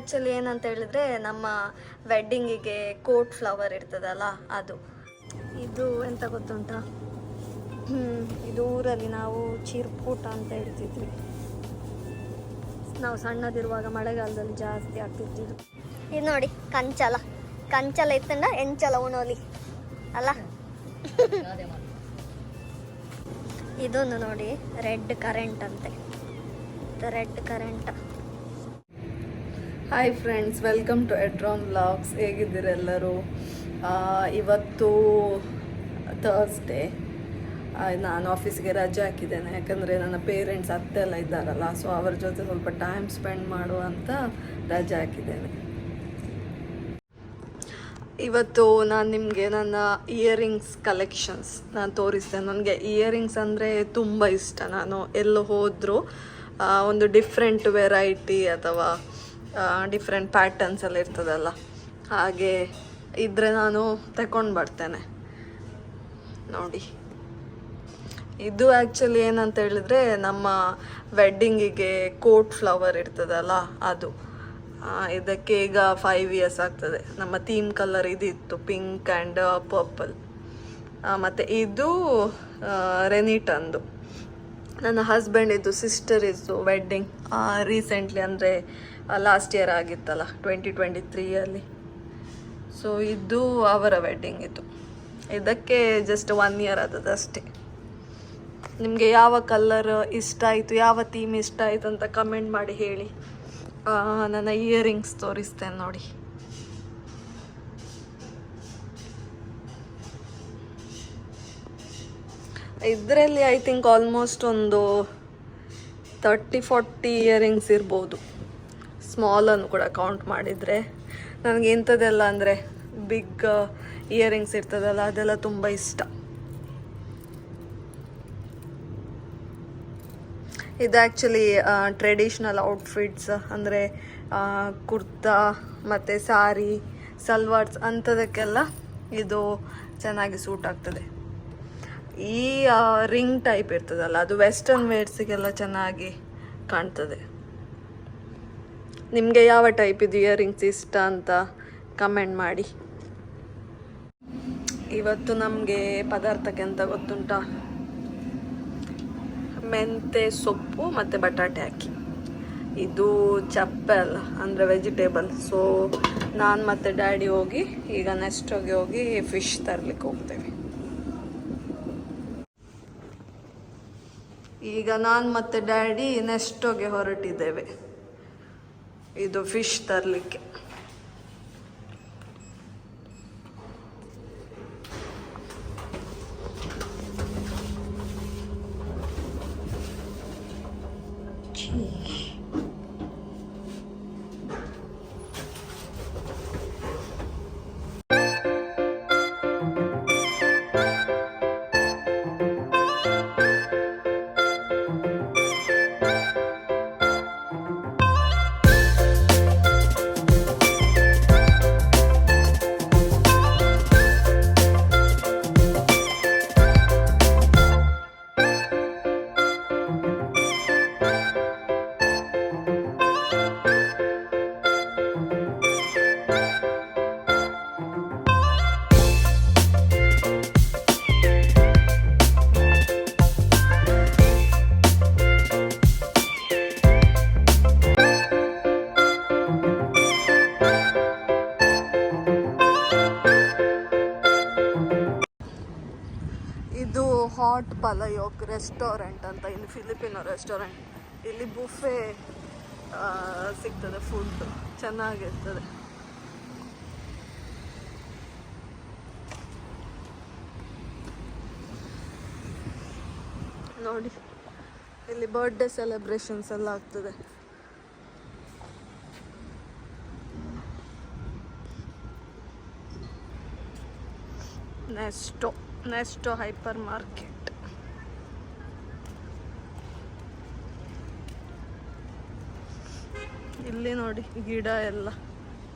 Actually ಏನಂತ ಹೇಳಿದ್ರೆ ನಮ್ಮ ವೆಡ್ಡಿಂಗಿಗೆ ಕೋಟ್ ಫ್ಲವರ್ ಇರ್ತದಲ್ಲ ಅದು. ಇದು ಎಂತ ಗೊತ್ತುಂಟಾ, ಇದು ಊರಲ್ಲಿ ನಾವು ಚಿರ್ಕೂಟ ಅಂತ ಹೇಳ್ತಿದ್ವಿ. ನಾವು ಸಣ್ಣದಿರುವಾಗ ಮಳೆಗಾಲದಲ್ಲಿ ಜಾಸ್ತಿ ಆಗ್ತಿರ್ತಿದ್ವು. ಇದು ನೋಡಿ ಕಂಚಲ, ಕಂಚಲ ಇತ್ತಂಡ ಎಂಚಲ ಉಣೋಲಿ ಅಲ್ಲ. ಇದೊಂದು ನೋಡಿ ರೆಡ್ ಕರೆಂಟ್ ಅಂತೆ, red current. Hi friends, welcome to ಎಟ್ರಾನ್ ವ್ಲಾಗ್ಸ್. ಹೇಗಿದ್ದೀರೆಲ್ಲರೂ? ಇವತ್ತು ಥರ್ಸ್ಡೇ. ನಾನು ಆಫೀಸ್ಗೆ ರಜೆ ಹಾಕಿದ್ದೇನೆ, ಯಾಕಂದರೆ ನನ್ನ ಪೇರೆಂಟ್ಸ್ ಅತ್ತೆ ಎಲ್ಲ ಇದ್ದಾರಲ್ಲ, ಸೊ ಅವ್ರ ಜೊತೆ ಸ್ವಲ್ಪ ಟೈಮ್ ಸ್ಪೆಂಡ್ ಮಾಡುವ ಅಂತ ರಜೆ ಹಾಕಿದ್ದೇನೆ. ಇವತ್ತು ನಾನು ನಿಮಗೆ ನನ್ನ ಇಯರಿಂಗ್ಸ್ ಕಲೆಕ್ಷನ್ಸ್ ನಾನು ತೋರಿಸ್ತೇನೆ. ನನಗೆ ಇಯರಿಂಗ್ಸ್ ಅಂದರೆ ತುಂಬ ಇಷ್ಟ. ನಾನು ಎಲ್ಲೋ ಹೋದರೂ ಒಂದು ಡಿಫ್ರೆಂಟ್ ವೆರೈಟಿ ಅಥವಾ ಡಿಫ್ರೆಂಟ್ ಪ್ಯಾಟರ್ನ್ಸ್ ಎಲ್ಲ ಇರ್ತದಲ್ಲ, ಹಾಗೆ ಇದ್ದರೆ ನಾನು ತಗೊಂಡು ಬರ್ತೇನೆ. ನೋಡಿ, ಇದು ಆ್ಯಕ್ಚುಲಿ ಏನಂತ ಹೇಳಿದ್ರೆ ನಮ್ಮ ವೆಡ್ಡಿಂಗಿಗೆ ಕೋಟ್ ಫ್ಲವರ್ ಇರ್ತದಲ್ಲ ಅದು. ಇದಕ್ಕೆ ಈಗ 5 years ಆಗ್ತದೆ. ನಮ್ಮ ಥೀಮ್ ಕಲರ್ ಇದಿತ್ತು, ಪಿಂಕ್ ಆ್ಯಂಡ್ ಪರ್ಪಲ್. ಮತ್ತು ಇದು ರೆನಿಟಂದು ನನ್ನ ಹಸ್ಬೆಂಡಿದ್ದು ಸಿಸ್ಟರ್ ಇದ್ದು ವೆಡ್ಡಿಂಗ್ ರೀಸೆಂಟ್ಲಿ, ಅಂದರೆ ಲಾಸ್ಟ್ ಇಯರ್ ಆಗಿತ್ತಲ್ಲ 2023 ಸೊ ಇದು ಅವರ ವೆಡ್ಡಿಂಗ್ ಇದು. ಇದಕ್ಕೆ ಜಸ್ಟ್ 1 year ಆದದ್ದು ಅಷ್ಟೇ. ನಿಮಗೆ ಯಾವ ಕಲರ್ ಇಷ್ಟ ಆಯಿತು, ಯಾವ ಥೀಮ್ ಇಷ್ಟ ಆಯಿತು ಅಂತ ಕಮೆಂಟ್ ಮಾಡಿ ಹೇಳಿ. ನನ್ನ ಇಯರಿಂಗ್ಸ್ ತೋರಿಸ್ತೇನೆ ನೋಡಿ. ಇದರಲ್ಲಿ ಐ ಥಿಂಕ್ ಆಲ್ಮೋಸ್ಟ್ ಒಂದು 30-40 ಇಯರಿಂಗ್ಸ್ ಇರ್ಬೋದು, ಸ್ಮಾಲನ್ನು ಕೂಡ ಕೌಂಟ್ ಮಾಡಿದರೆ. ನನಗೆ ಇಂಥದ್ದೆಲ್ಲ ಅಂದರೆ ಬಿಗ್ ಇಯರಿಂಗ್ಸ್ ಇರ್ತದಲ್ಲ, ಅದೆಲ್ಲ ತುಂಬ ಇಷ್ಟ. ಇದು ಆ್ಯಕ್ಚುಲಿ ಟ್ರೆಡಿಷ್ನಲ್ ಔಟ್ಫಿಟ್ಸ್, ಅಂದರೆ ಕುರ್ತಾ ಮತ್ತು ಸಾರಿ, ಸಲ್ವಾರ್ಸ್ ಅಂಥದಕ್ಕೆಲ್ಲ ಇದು ಚೆನ್ನಾಗಿ ಸೂಟ್ ಆಗ್ತದೆ. ಈ ರಿಂಗ್ ಟೈಪ್ ಇರ್ತದಲ್ಲ, ಅದು ವೆಸ್ಟರ್ನ್ ವೇರ್ಸಿಗೆಲ್ಲ ಚೆನ್ನಾಗಿ ಕಾಣ್ತದೆ. ನಿಮಗೆ ಯಾವ ಟೈಪ್ ಇದು ಇಯರಿಂಗ್ಸ್ ಇಷ್ಟ ಅಂತ ಕಮೆಂಟ್ ಮಾಡಿ. ಇವತ್ತು ನಮಗೆ ಪದಾರ್ಥಕ್ಕೆ ಅಂತ ಗೊತ್ತುಂಟಾ, ಮೆಂತೆ ಸೊಪ್ಪು ಮತ್ತು ಬಟಾಟೆ ಹಾಕಿ. ಇದು ಚಪ್ಪಲ್ ಅಂದರೆ ವೆಜಿಟೇಬಲ್. ಸೊ ನಾನು ಮತ್ತು ಡ್ಯಾಡಿ ಹೋಗಿ ಈಗ ನೆಕ್ಸ್ಟ್ ಹೋಗಿ ಫಿಶ್ ತರಲಿಕ್ಕೆ ಹೋಗ್ತೇವೆ. ಈಗ ನಾನು ಮತ್ತು ಡ್ಯಾಡಿ ನೆಕ್ಸ್ಟ್ ಹೊರಟಿದ್ದೇವೆ ಇದು ಫಿಶ್ ತರಲಿಕ್ಕೆ. ಹಾಟ್ ಪಲಯೋಕ್ ರೆಸ್ಟೋರೆಂಟ್ ಅಂತ, ಇಲ್ಲಿ ಫಿಲಿಪಿನೋ ರೆಸ್ಟೋರೆಂಟ್. ಇಲ್ಲಿ ಬುಫೆ ಸಿಗ್ತದೆ, ಫುಡ್ ಚೆನ್ನಾಗಿರ್ತದೆ. ನೋಡಿ, ಇಲ್ಲಿ ಬರ್ಡೇ ಸೆಲೆಬ್ರೇಷನ್ಸ್ ಎಲ್ಲ ಆಗ್ತದೆ. ನೆಸ್ಟೋ ಹೈಪರ್ ಮಾರ್ಕೆಟ್. ಇಲ್ಲಿ ನೋಡಿ ಗಿಡ ಎಲ್ಲ,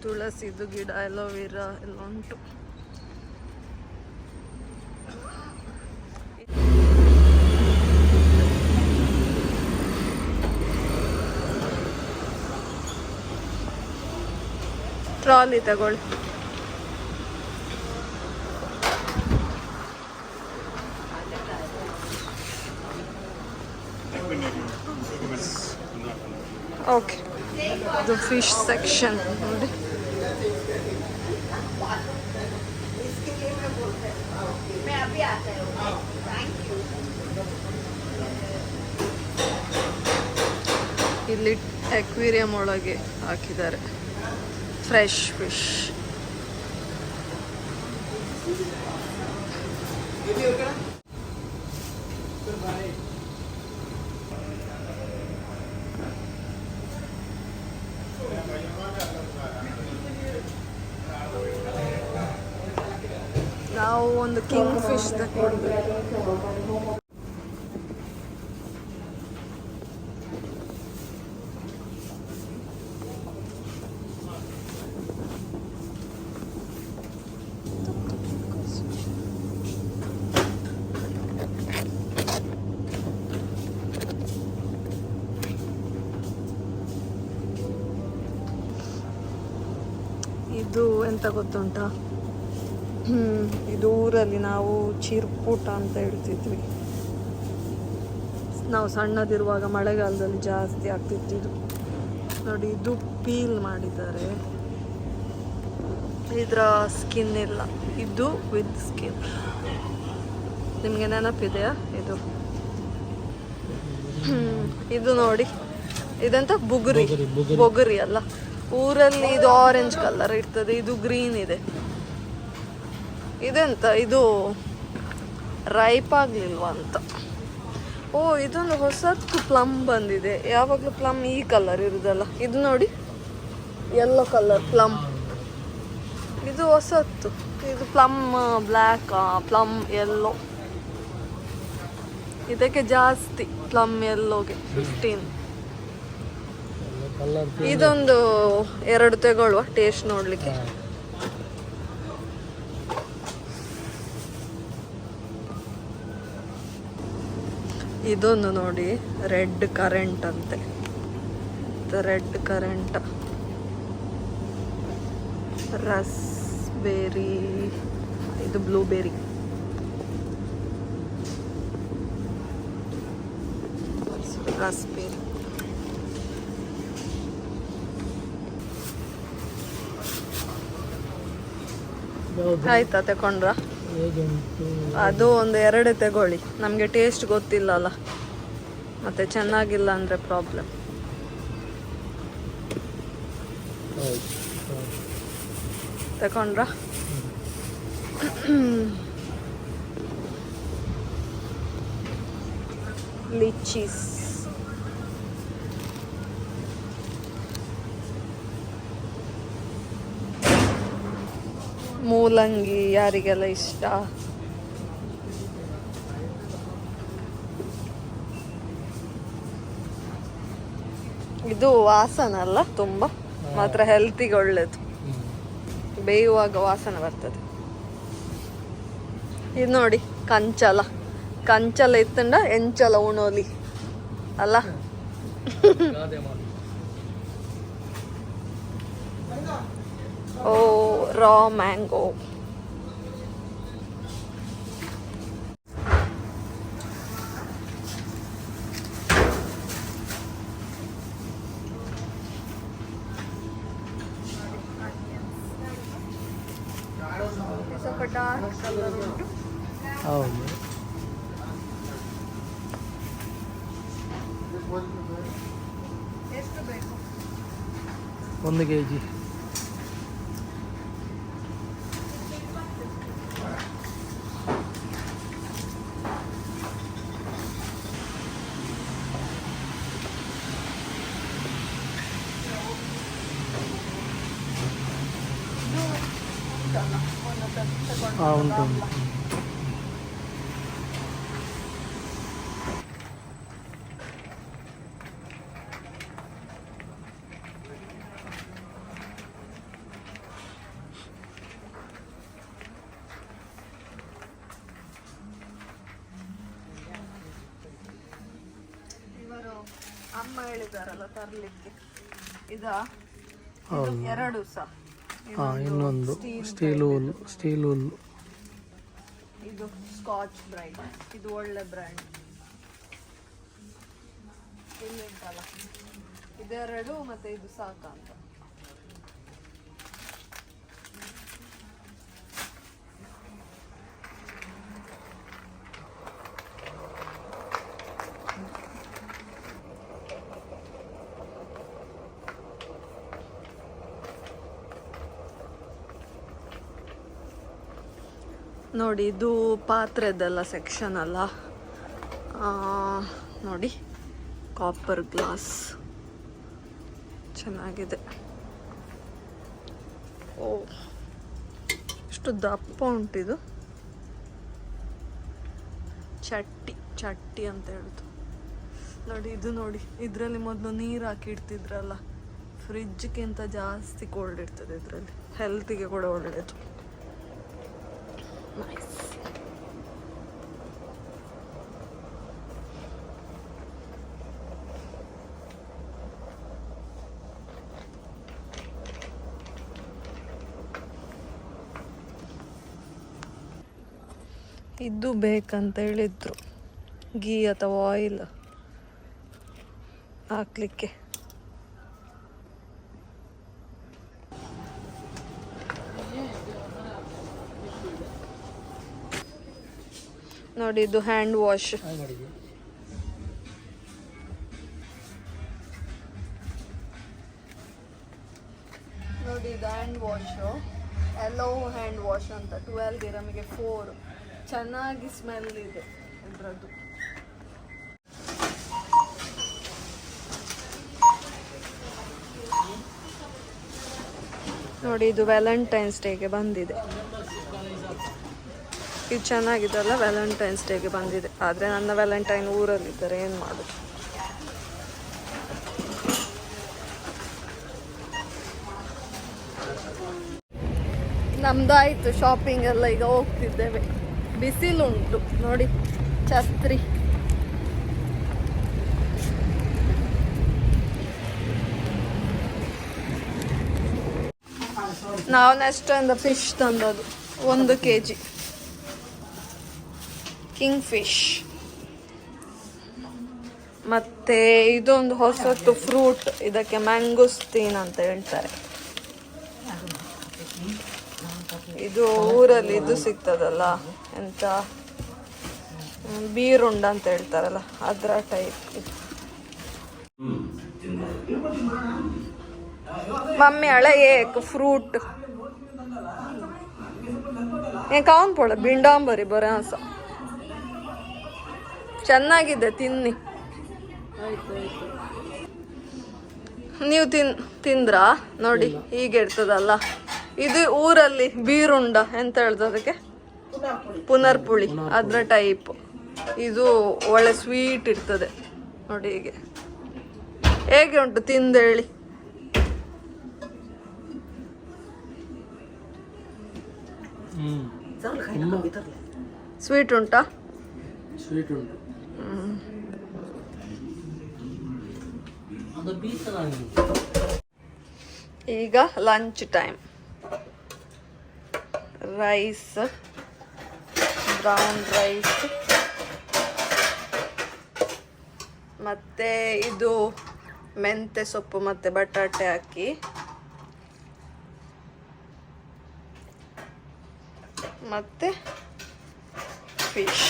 ತುಳಸಿದು ಗಿಡ, ಅಲೋವೆರಾ ಎಲ್ಲ ಉಂಟು. ಟ್ರಾಲಿ ತಗೊಳ್ಳಿ. ಓಕೆ, ಇದು ಫಿಶ್ ಸೆಕ್ಷನ್ ನೋಡಿ. ಇಲ್ಲಿ ಅಕ್ವೇರಿಯಂ ಒಳಗೆ ಹಾಕಿದ್ದಾರೆ ಫ್ರೆಶ್ ಫಿಶ್. ನಾವು ಒಂದು ಕಿಂಗ್ ಫಿಶ್ ತಗೊಂಡ್ವಿ. ಇದು ಎಂತ ಗೊತ್ತುಂಟಾ, ಇದು ಊರಲ್ಲಿ ನಾವು ಚಿರ್ಪುಟ ಅಂತ ಹೇಳ್ತಿದ್ವಿ. ನಾವು ಸಣ್ಣದಿರುವಾಗ ಮಳೆಗಾಲದಲ್ಲಿ ಜಾಸ್ತಿ ಆಗ್ತಿತ್ತು. ನೋಡಿ, ಇದು ಪೀಲ್ ಮಾಡಿದ್ದಾರೆ, ಇದರ ಸ್ಕಿನ್ ಇಲ್ಲ, ಇದು ವಿತ್ ಸ್ಕಿನ್. ನಿಮಗೆ ನೆನಪಿದೆಯಾ ಇದು? ಇದು ನೋಡಿ, ಇದಂತ ಬೊಗರಿ ಅಲ್ಲ, ಊರಲ್ಲಿ ಇದು ಆರೆಂಜ್ ಕಲರ್ ಇರ್ತದೆ, ಇದು ಗ್ರೀನ್ ಇದೆ. ಇದೆಂತ ಇದು ರೈಪ್ ಆಗ್ಲಿಲ್ವಾ ಅಂತ. ಓ, ಇದೊಂದು ಹೊಸತ್ತು ಪ್ಲಮ್ ಬಂದಿದೆ. ಯಾವಾಗಲೂ ಪ್ಲಮ್ ಈ ಕಲರ್ ಇರುದಲ್ಲ, ಇದು ನೋಡಿ ಯೆಲ್ಲೋ ಕಲರ್ ಪ್ಲಮ್. ಇದು ಹೊಸತ್ತು, ಇದು ಪ್ಲಮ್ ಬ್ಲ್ಯಾಕ್, ಪ್ಲಮ್ ಯೆಲ್ಲೋ. ಇದಕ್ಕೆ ಜಾಸ್ತಿ ಪ್ಲಮ್ ಯೆಲ್ಲೋಗೆ 15. ಇದೊಂದು 2 ತಗೊಳ್ಳುವ, ಟೇಸ್ಟ್ ನೋಡ್ಲಿಕ್ಕೆ. ಇದೊಂದು ನೋಡಿ, ರೆಡ್ ಕರೆಂಟ್ ಅಂತೆ. ರೆಡ್ ಕರೆಂಟ್, ರಸ್ಬೆರಿ, ಇದು ಬ್ಲೂಬೆರಿ. ರಸ್ಬೆರಿ. ಆಯ್ತಾ, ತಕೊಂಡ್ರ? ಅದು ಒಂದು 2 ತಗೊಳ್ಳಿ, ನಮಗೆ ಟೇಸ್ಟ್ ಗೊತ್ತಿಲ್ಲಲ್ಲ, ಮತ್ತೆ ಚೆನ್ನಾಗಿಲ್ಲ ಅಂದರೆ ಪ್ರಾಬ್ಲಮ್. ತಕೊಂಡ್ರ? ಲಿಚೀಸ್. ಮೂಲಂಗಿ ಯಾರಿಗೆಲ್ಲ ಇಷ್ಟ. ಇದು ವಾಸನೆ ಅಲ್ಲ ತುಂಬ, ಮಾತ್ರ ಹೆಲ್ತಿಗೆ ಒಳ್ಳೇದು. ಬೇಯುವಾಗ ವಾಸನೆ ಬರ್ತದೆ. ಇದು ನೋಡಿ, ಕಂಚಲ ಇತ್ತಂಡ ಎಂಚಲ ಉಣೋಲಿ ಅಲ್ಲ. ಓ, ರಾ ಮ್ಯಾಂಗೋ. ಸ್ವಲ್ಪ ಡಾರ್ಕ್ ಕಲರ್ ಉಂಟು. ಹೌದು. ಎಷ್ಟು ಬೇಕು? 1 kg. ಉಂಟು. ಇವರು ಅಮ್ಮ ಹೇಳಿದಾರಲ್ಲ ತರ್ಲಿಕ್ಕೆ, ಇದಾ? 2 ಸಹ ಹಾಂ ಇನ್ನೊಂದು ಸ್ಟೀಲ್ ಹುಲ್ಲು ಇದು ಸ್ಕಾಚ್ ಬ್ರೈಟ್, ಇದು ಒಳ್ಳೆ ಬ್ರ್ಯಾಂಡ್. ಇಲ್ಲಿ ಉಂಟಲ್ಲ, ಇದೆರಡು ಮತ್ತೆ ಇದು ಸಾಕಂತ. ನೋಡಿ ಇದು ಪಾತ್ರೆದೆಲ್ಲ ಸೆಕ್ಷನ್ ಅಲ್ಲ. ನೋಡಿ ಕಾಪರ್ ಗ್ಲಾಸ್ ಚೆನ್ನಾಗಿದೆ. ಓ ಎಷ್ಟು ದಪ್ಪ ಉಂಟಿದು. ಚಟ್ಟಿ ಅಂತ ಹೇಳುದು ನೋಡಿ. ಇದು ನೋಡಿ, ಇದರಲ್ಲಿ ಮೊದಲು ನೀರು ಹಾಕಿ ಇಡ್ತಿದ್ರಲ್ಲ, ಫ್ರಿಜ್ಗಿಂತ ಜಾಸ್ತಿ ಕೋಲ್ಡ್ ಇರ್ತದೆ ಇದರಲ್ಲಿ. ಹೆಲ್ತಿಗೆ ಕೂಡ ಒಳ್ಳೆಯದು. ನೈಸ್. ಇದು ಬೇಕಂತ ಹೇಳಿದ್ರು, ಗೀ ಅಥವಾ ಆಯಿಲ್ ಹಾಕ್ಲಿಕ್ಕೆ. ನೋಡಿ ಇದು ಹ್ಯಾಂಡ್ ವಾಶ್. ನೋಡಿ ಇದು ಹ್ಯಾಂಡ್ ವಾಶು, ಎಲ್ಲೋ ಹ್ಯಾಂಡ್ ವಾಶ್ ಅಂತ. 12 ದಿರಮಿಗೆ 4. ಚೆನ್ನಾಗಿ ಸ್ಮೆಲ್ ಇದೆ ಇದರದ್ದು. ನೋಡಿ ಇದು ವ್ಯಾಲೆಂಟೈನ್ಸ್ ಡೇಗೆ ಬಂದಿದೆ. ಇದು ಚೆನ್ನಾಗಿದೆಲ್ಲ, ವ್ಯಾಲೆಂಟೈನ್ಸ್ ಡೇಗೆ ಬಂದಿದೆ. ಆದರೆ ನನ್ನ ವ್ಯಾಲೆಂಟೈನ್ ಊರಲ್ಲಿದ್ದಾರೆ, ಏನು ಮಾಡೋದು. ನಮ್ದಾಯಿತು ಶಾಪಿಂಗ್ ಎಲ್ಲ. ಈಗ ಹೋಗ್ತಿದ್ದೇವೆ. ಬಿಸಿಲುಂಟು ನೋಡಿ, ಛತ್ರಿ. ನಾವು ನೆಕ್ಸ್ಟ್ ಇಂದ ಫಿಶ್ ತಂದದ್ದು 1 kg ಕಿಂಗ್ ಫಿಶ್. ಮತ್ತೆ ಇದೊಂದು ಹೊಸತು ಫ್ರೂಟ್, ಇದಕ್ಕೆ ಮ್ಯಾಂಗೋಸ್ತೀನ್ ಅಂತ ಹೇಳ್ತಾರೆ. ಇದು ಊರಲ್ಲಿ ಇದು ಸಿಗ್ತದಲ್ಲ, ಎಂತ ಬೀರುಂಡ ಅಂತ ಹೇಳ್ತಾರಲ್ಲ, ಅದರ ಟೈಪ್. मम्मी अड़ा एक फ्रूट ಏ ಕಾವನ್ ಪೋಳ ಬಿಂಡಾಂಬರಿ ಬರ ಹಸ ಚೆನ್ನಾಗಿದೆ, ತಿನ್ನಿ. ನೀವು ತಿಂದ್ರಾ? ನೋಡಿ ಹೀಗೆ ಇರ್ತದಲ್ಲ, ಇದು ಊರಲ್ಲಿ ಬೀರುಂಡ ಎಂತ ಹೇಳ್ತದೆ ಅದಕ್ಕೆ, ಪುನರ್ಪುಳಿ, ಅದ್ರ ಟೈಪ್. ಇದು ಒಳ್ಳೆ ಸ್ವೀಟ್ ಇರ್ತದೆ ನೋಡಿ. ಹೀಗೆ ಹೇಗೆ ಉಂಟು ತಿಂದೇಳಿ? ಸ್ವೀಟ್ ಉಂಟಾ? ಸ್ವೀಟ್ ಉಂಟು. ಈಗ lunch time. Rice, brown rice, ಮತ್ತೆ ಇದು ಮೆಂತೆ ಸೊಪ್ಪು ಮತ್ತೆ ಬಟಾಟೆ ಹಾಕಿ, ಮತ್ತೆ ಫಿಶ್.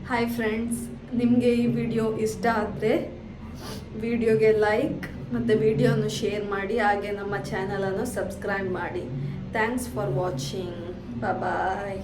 ಹಾಯ್ ಫ್ರೆಂಡ್ಸ್, ನಿಮಗೆ ಈ ವಿಡಿಯೋ ಇಷ್ಟ ಆದರೆ ವಿಡಿಯೋಗೆ ಲೈಕ್ ಮತ್ತು ವಿಡಿಯೋನು ಶೇರ್ ಮಾಡಿ, ಹಾಗೆ ನಮ್ಮ ಚಾನಲನ್ನು ಸಬ್ಸ್ಕ್ರೈಬ್ ಮಾಡಿ. Thanks for watching. ಬಾಯ್.